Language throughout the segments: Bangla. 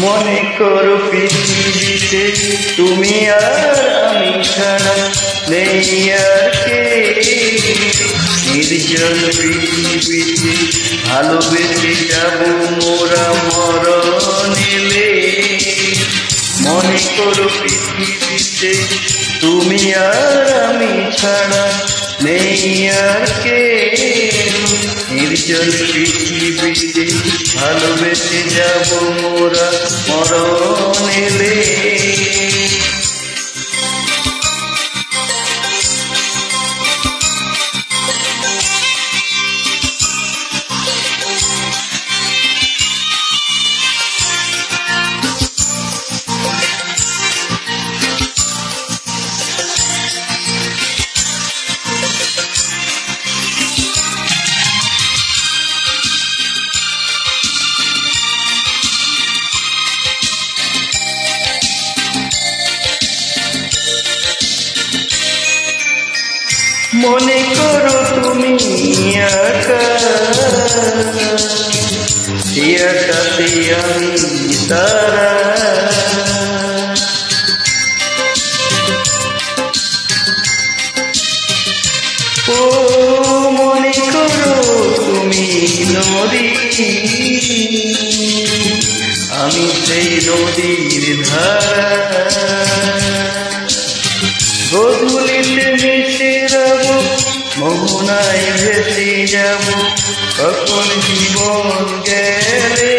মনে করো পৃথিবীতে তুমি আর আমি ছাড়া নেই আর কে। নির্জন পৃথিবীতে ভালোবেসে যাব মোরা মরণ এলে। মনে করো পৃথিবীতে তুমি আর আমি ছাড়া নেই আর কে। নির্জন পৃথিবীতে ভালোবেসে যাব মোরা মরণ এলে। মনে করো তুমি আকাশে আমি তারা। ও মনে করো তুমি নদী, আমি সেই নদীর ধারা। গধূলিতে মিশে যাব মোহনায় ভেসে যাব কখন জীবন গেলে।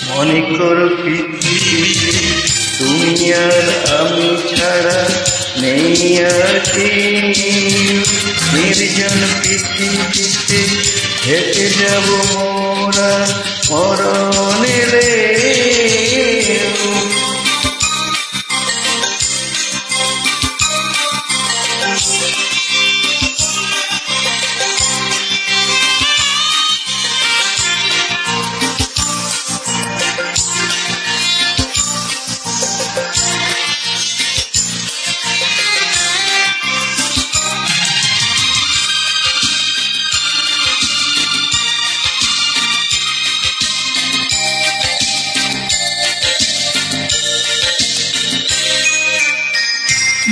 মনে করো পৃথিবীতে তুমি আর আমি ছাড়া নেই আর কে। নির্জন পৃথিবীতে হেঁটে যাব মোরা মরণ এলে।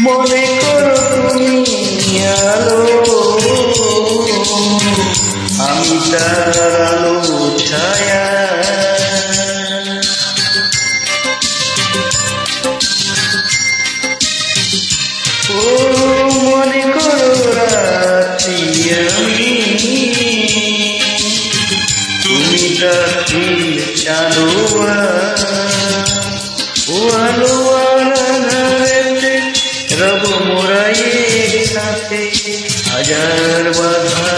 মনে করো তুমি আলো, আমি তার আলো ছায়া। ও মনে করো রাত্রি আমি, তুমি তার চাঁদোয়া। ও আলো রব মোরা একসাথে হাজার বাধা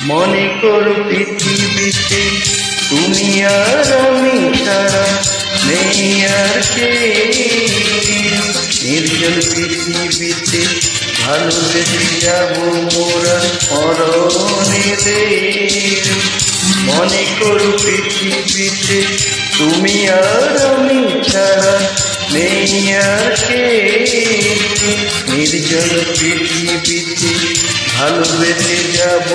মনে করো পৃথিবীতে তুমি আর আমি ছাড়া নেই আর কে। নির্জন পৃথিবীতে ভালোবেসে যাব মোরা মরণ এলে। মনে করো পৃথিবীতে তুমি আর আমি ছাড়া নেই আর কে। নির্জন পৃথিবীতে ভালোবেসে যাব